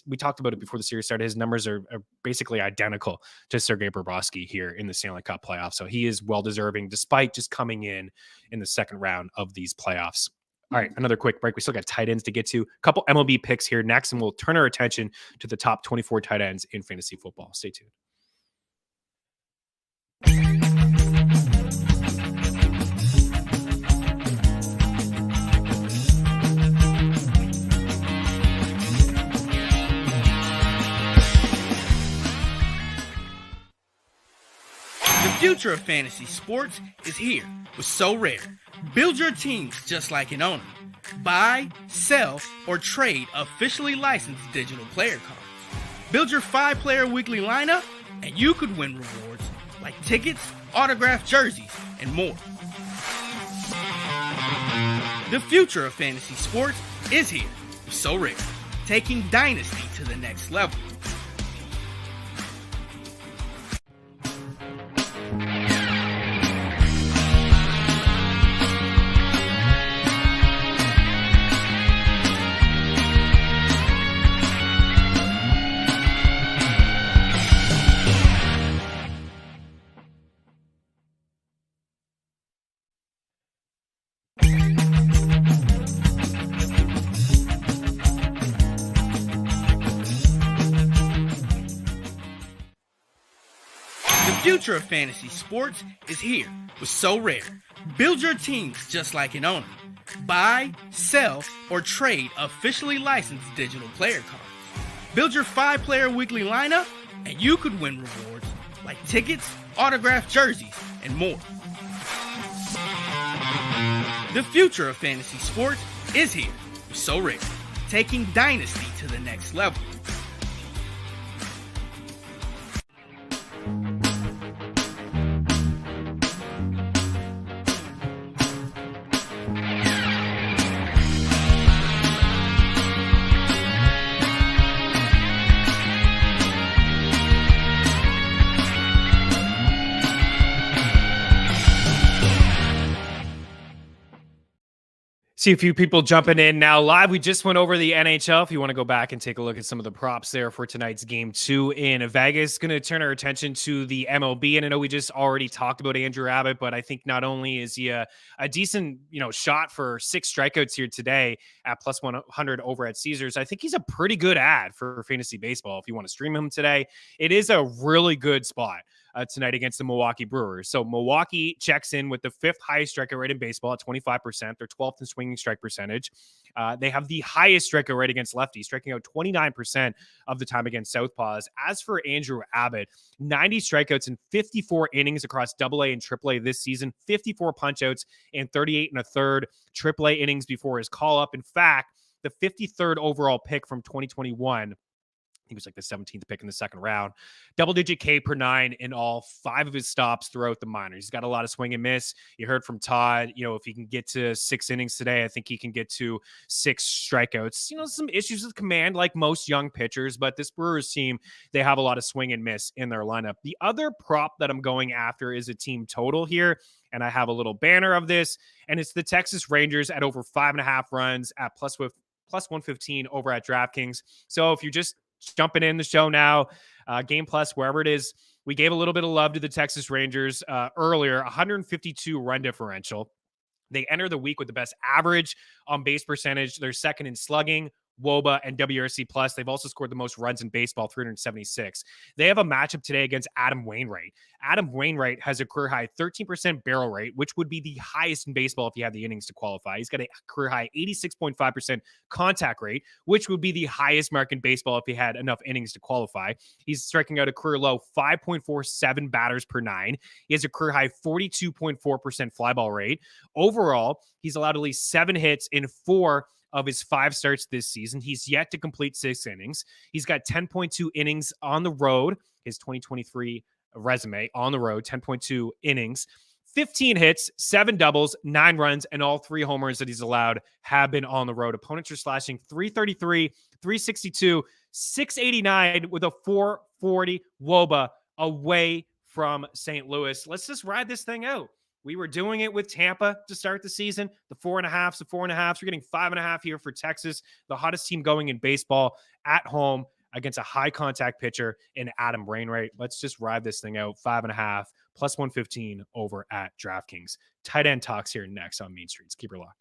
We talked about it before the series started. His numbers are basically identical to Sergei Bobrovsky here in the Stanley Cup playoffs. So he is well-deserving despite just coming in the second round of these playoffs. All right, another quick break. We still got tight ends to get to. A couple MLB picks here next, and we'll turn our attention to the top 24 tight ends in fantasy football. Stay tuned. The future of fantasy sports is here with So Rare. Build your teams just like an owner. Buy, sell, or trade officially licensed digital player cards. Build your 5-player weekly lineup, and you could win rewards like tickets, autographed jerseys, and more. The future of fantasy sports is here with So Rare, taking Dynasty to the next level. The future of fantasy sports is here with So Rare. Build your teams just like an owner. Buy, sell, or trade officially licensed digital player cards. Build your 5-player weekly lineup, and you could win rewards like tickets, autographed jerseys, and more. The future of fantasy sports is here with So Rare, taking Dynasty to the next level. See a few people jumping in now live. We just went over the NHL. If you want to go back and take a look at some of the props there for tonight's game 2 in Vegas, going to turn our attention to the MLB. And I know we just already talked about Andrew Abbott, but I think not only is he a decent, shot for 6 strikeouts here today at plus 100 over at Caesars, I think he's a pretty good ad for fantasy baseball. If you want to stream him today, it is a really good spot tonight against the Milwaukee Brewers. So Milwaukee checks in with the 5th highest strikeout rate in baseball at 25%. They're 12th in swinging strike percentage. They have the highest strikeout rate against lefties, striking out 29% of the time against southpaws. As for Andrew Abbott, 90 strikeouts in 54 innings across AA and AAA this season, 54 punchouts and 38 1/3 AAA innings before his call-up. In fact, the 53rd overall pick from 2021, he was like the 17th pick in the second round. Double-digit K per 9 in all 5 of his stops throughout the minors. He's got a lot of swing and miss. You heard from Todd, if he can get to 6 innings today, I think he can get to 6 strikeouts. Some issues with command like most young pitchers, but this Brewers team, they have a lot of swing and miss in their lineup. The other prop that I'm going after is a team total here, and I have a little banner of this, and it's the Texas Rangers at over 5.5 runs at plus 115 over at DraftKings. So if you're just jumping in the show now, Game Plus, wherever it is, we gave a little bit of love to the Texas Rangers earlier, 152 run differential. They enter the week with the best average on base percentage. They're second in slugging, WOBA, and WRC+. They've also scored the most runs in baseball, 376. They have a matchup today against Adam Wainwright. Adam Wainwright has a career-high 13% barrel rate, which would be the highest in baseball if you have the innings to qualify. He's got a career-high 86.5% contact rate, which would be the highest mark in baseball if he had enough innings to qualify. He's striking out a career-low 5.47 batters per 9. He has a career-high 42.4% fly ball rate. Overall, he's allowed at least 7 hits in 4 of his 5 starts this season. He's yet to complete 6 innings. He's got 10.2 innings on the road. His 2023 resume on the road, 10.2 innings, 15 hits, 7 doubles, 9 runs, and all 3 homers that he's allowed have been on the road. Opponents are slashing 333, 362, 689 with a 440 WOBA away from St. Louis. Let's just ride this thing out. We were doing it with Tampa to start the season. The 4.5s to 4.5s. We're getting 5.5 here for Texas, the hottest team going in baseball at home against a high contact pitcher in Adam Wainwright. Let's just ride this thing out. 5.5 plus 115 over at DraftKings. Tight end talks here next on Mean Streets. Keep her locked.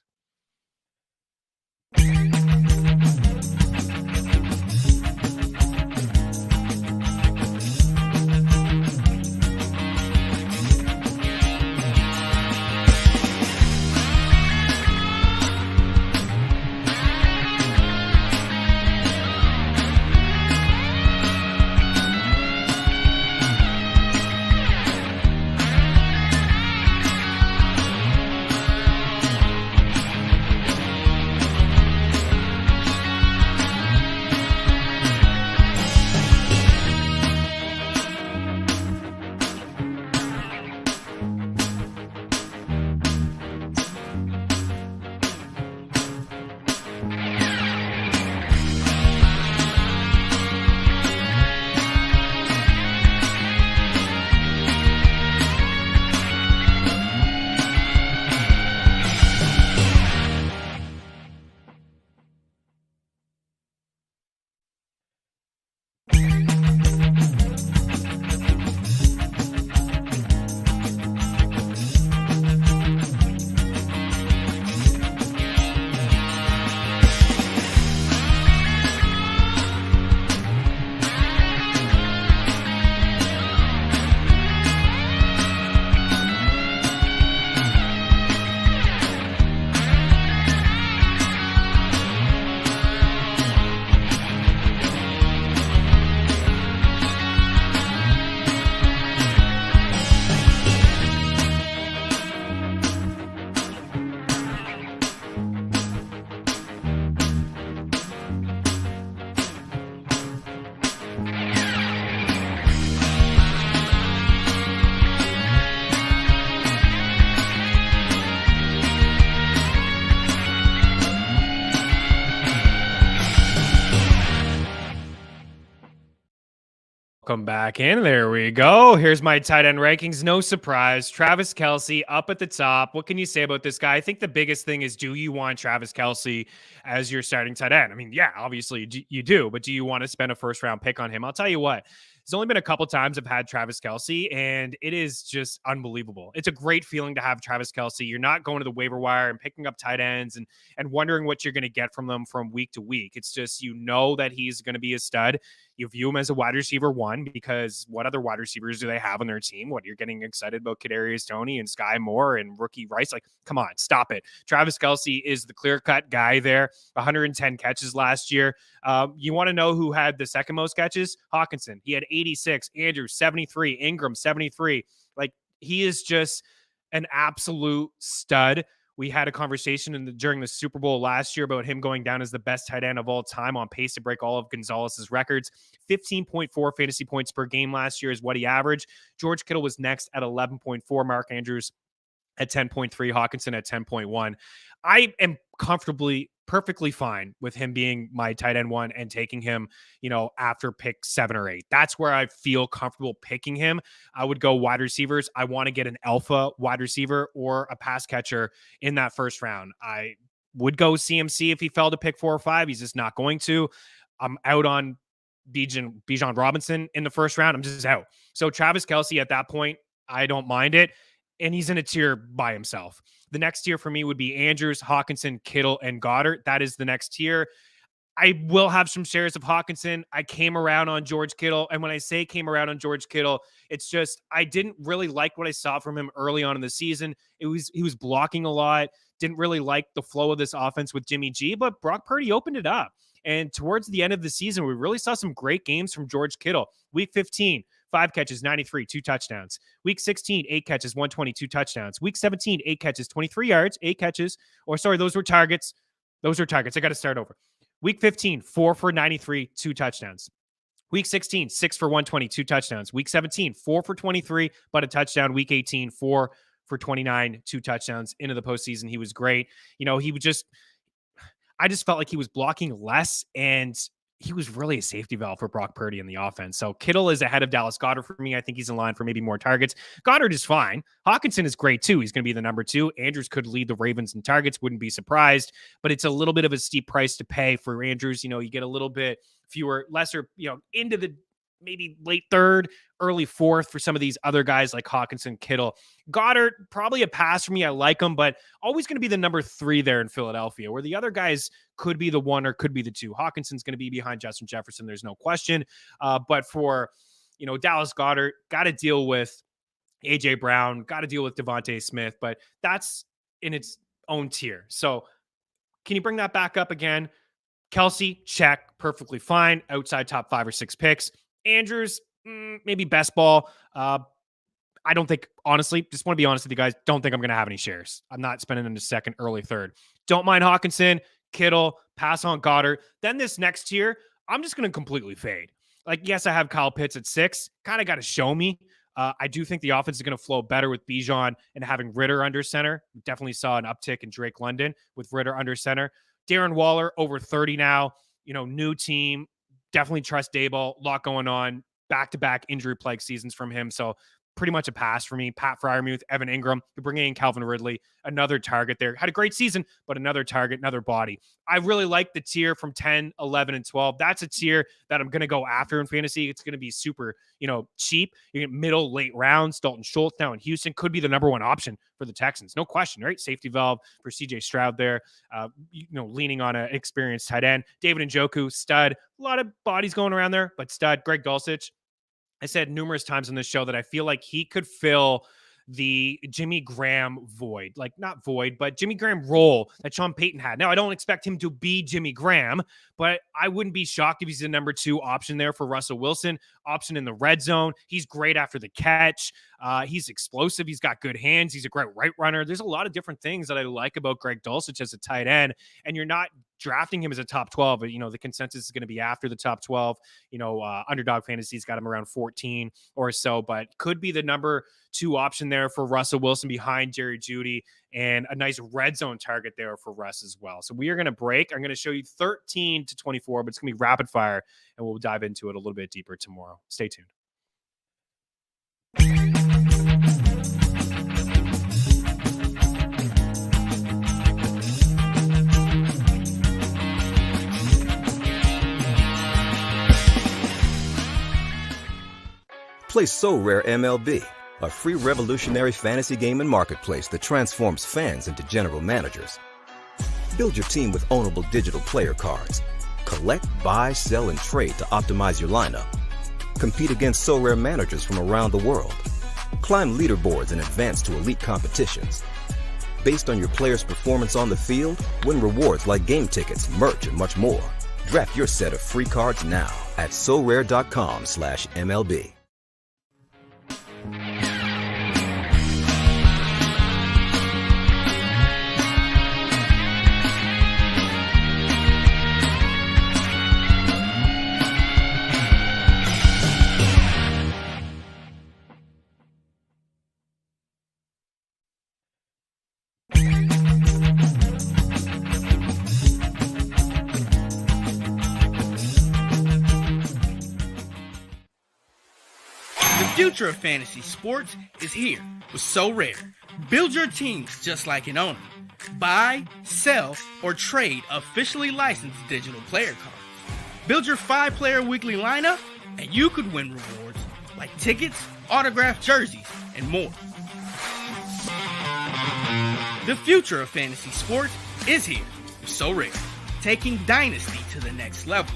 Welcome back in. There we go. Here's my tight end rankings. No surprise. Travis Kelce up at the top. What can you say about this guy? I think the biggest thing is, do you want Travis Kelce as your starting tight end? I mean, yeah, obviously you do, but do you want to spend a first round pick on him? I'll tell you what. There's only been a couple times I've had Travis Kelce, and it is just unbelievable. It's a great feeling to have Travis Kelce. You're not going to the waiver wire and picking up tight ends and wondering what you're going to get from them from week to week. It's just, you know that he's going to be a stud. You view him as a wide receiver one, because what other wide receivers do they have on their team? What, you're getting excited about Kadarius Toney and Sky Moore and rookie Rice? Like, come on, stop it. Travis Kelce is the clear-cut guy there. 110 catches last year. You want to know who had the second most catches? Hawkinson. He had 86. Andrews, 73. Ingram, 73. Like, he is just an absolute stud. We had a conversation during the Super Bowl last year about him going down as the best tight end of all time, on pace to break all of Gonzalez's records. 15.4 fantasy points per game last year is what he averaged. George Kittle was next at 11.4. Mark Andrews at 10.3. Hawkinson at 10.1. I am perfectly fine with him being my tight end one and taking him, after pick 7 or 8. That's where I feel comfortable picking him. I would go wide receivers. I want to get an alpha wide receiver or a pass catcher in that first round. I would go CMC if he fell to pick 4 or 5. He's just not going to. I'm out on Bijan Robinson in the first round. I'm just out. So Travis Kelce at that point, I don't mind it. And he's in a tier by himself. The next tier for me would be Andrews, Hawkinson, Kittle, and Goddard. That is the next tier. I will have some shares of Hawkinson. I came around on George Kittle. And when I say came around on George Kittle, it's just, I didn't really like what I saw from him early on in the season. He was blocking a lot. Didn't really like the flow of this offense with Jimmy G, but Brock Purdy opened it up. And towards the end of the season, we really saw some great games from George Kittle. Week 15, 5 catches, 93, 2 touchdowns. Week 16, 8 catches, 122 touchdowns. Week 17, 8 catches, 23 yards, 8 catches. Those were targets. I got to start over. Week 15, 4 for 93, 2 touchdowns. Week 16, 6 for 120, 2 touchdowns. Week 17, 4 for 23, but a touchdown. Week 18, 4 for 29, 2 touchdowns. Into the postseason, he was great. I just felt like he was blocking less, and he was really a safety valve for Brock Purdy in the offense. So Kittle is ahead of Dallas Goedert for me. I think he's in line for maybe more targets. Goddard is fine. Hawkinson is great too. He's going to be the number 2. Andrews could lead the Ravens in targets. Wouldn't be surprised, but it's a little bit of a steep price to pay for Andrews. You get a little bit lesser, into the maybe late 3rd, early 4th for some of these other guys like Hawkinson, Kittle. Goddard, probably a pass for me. I like him, but always going to be the number 3 there in Philadelphia, where the other guys could be the 1 or could be the 2. Hawkinson's going to be behind Justin Jefferson. There's no question. But for, Dallas Goedert, got to deal with A.J. Brown, got to deal with Devontae Smith, but that's in its own tier. So can you bring that back up again? Kelce, check, perfectly fine. Outside top 5 or 6 picks. Andrews, maybe best ball. I don't think, honestly, just want to be honest with you guys, don't think I'm going to have any shares. I'm not spending in the 2nd, early 3rd. Don't mind Hawkinson, Kittle, pass on Goddard. Then this next tier, I'm just going to completely fade. Like, yes, I have Kyle Pitts at 6. Kind of got to show me. I do think the offense is going to flow better with Bijan and having Ritter under center. We definitely saw an uptick in Drake London with Ritter under center. Darren Waller over 30 now. New team. Definitely trust Daboll. A lot going on. Back-to-back injury-plagued seasons from him. So pretty much a pass for me. Pat Freiermuth, Evan Ingram. You're bringing in Calvin Ridley. Another target there. Had a great season, but another target, another body. I really like the tier from 10, 11, and 12. That's a tier that I'm going to go after in fantasy. It's going to be super, cheap. You get middle, late rounds. Dalton Schultz now in Houston could be the number 1 option for the Texans. No question, right? Safety valve for CJ Stroud there. Leaning on an experienced tight end. David Njoku, stud. A lot of bodies going around there, but stud. Greg Dulcich. I said numerous times on this show that I feel like he could fill the Jimmy Graham void, like not void, but Jimmy Graham role that Sean Payton had. Now, I don't expect him to be Jimmy Graham, but I wouldn't be shocked if he's the number 2 option there for Russell Wilson, option in the red zone. He's great after the catch. He's explosive. He's got good hands. He's a great right runner. There's a lot of different things that I like about Greg Dulcich as a tight end, and you're not drafting him as a top 12, but the consensus is going to be after the top 12. Underdog Fantasy's got him around 14 or so, but could be the number 2 option there for Russell Wilson behind Jerry Jeudy, and a nice red zone target there for Russ as well. So we are going to break. I'm going to show you 13 to 24, but it's going to be rapid fire, and we'll dive into it a little bit deeper tomorrow. Stay tuned. Play So Rare MLB, a free revolutionary fantasy game and marketplace that transforms fans into general managers. Build your team with ownable digital player cards. Collect, buy, sell, and trade to optimize your lineup. Compete against So Rare managers from around the world. Climb leaderboards and advance to elite competitions. Based on your player's performance on the field, win rewards like game tickets, merch, and much more. Draft your set of free cards now at sorare.com/MLB. The future of fantasy sports is here with So Rare. Build your teams just like an owner. Buy, sell, or trade officially licensed digital player cards. Build your 5-player weekly lineup, and you could win rewards like tickets, autographed jerseys, and more. The future of fantasy sports is here with So Rare, taking Dynasty to the next level.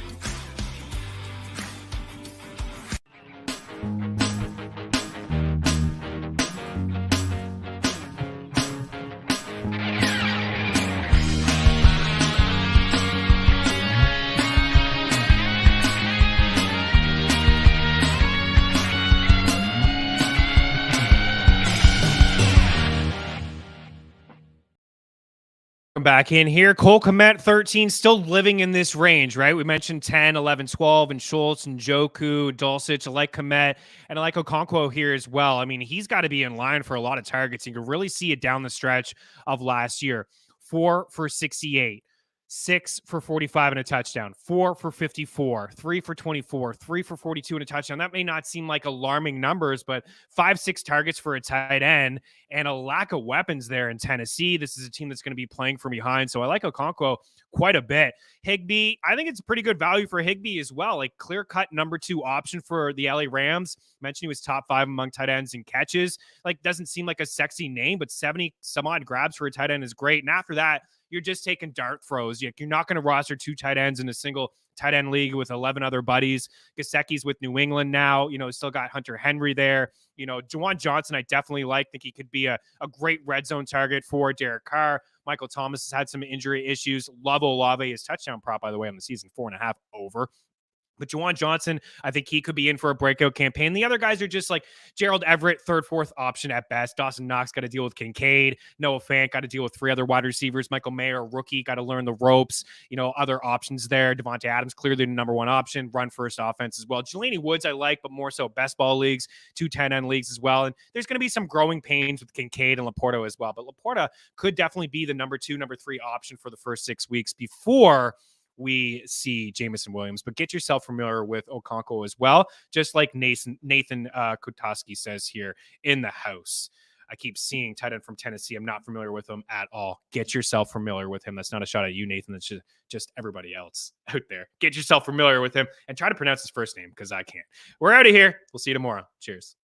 Back in here. Cole Kmet, 13, still living in this range, right? We mentioned 10, 11, 12, and Schultz and Joku, Dulcich. I like Kmet, and I like Okonkwo here as well. I mean, he's got to be in line for a lot of targets. You can really see it down the stretch of last year. 4 for 68. 6 for 45 and a touchdown, 4 for 54, 3 for 24, 3 for 42 and a touchdown. That may not seem like alarming numbers, but 5-6 targets for a tight end and a lack of weapons there in Tennessee. This is a team that's going to be playing from behind. So I like Okonkwo quite a bit. Higbee, I think it's pretty good value for Higbee as well. Like clear-cut number 2 option for the LA Rams. Mentioned he was top 5 among tight ends in catches. Like doesn't seem like a sexy name, but 70 some odd grabs for a tight end is great. And after that, you're just taking dart throws. You're not going to roster 2 tight ends in a single tight end league with 11 other buddies. Gesicki's with New England now. Still got Hunter Henry there. Juwan Johnson, I definitely think he could be a great red zone target for Derek Carr. Michael Thomas has had some injury issues. Love Olave, his touchdown prop, by the way, on the season, 4.5 over. But Juwan Johnson, I think he could be in for a breakout campaign. The other guys are just like Gerald Everett, 3rd, 4th option at best. Dawson Knox got to deal with Kincaid. Noah Fant got to deal with 3 other wide receivers. Michael Mayer, rookie, got to learn the ropes. Other options there. Devontae Adams, clearly the number 1 option. Run first offense as well. Jelani Woods, I like, but more so best ball leagues, 2 10-end leagues as well. And there's going to be some growing pains with Kincaid and Laporta as well. But Laporta could definitely be the number 2, number 3 option for the first 6 weeks before we see Jameson Williams. But get yourself familiar with Okonkwo as well, just like Nathan Kutoski says here in the house. I keep seeing tight end from Tennessee. I'm not familiar with him at all. Get yourself familiar with him. That's not a shot at you, Nathan. That's just everybody else out there. Get yourself familiar with him and try to pronounce his first name because I can't. We're out of here. We'll see you tomorrow. Cheers.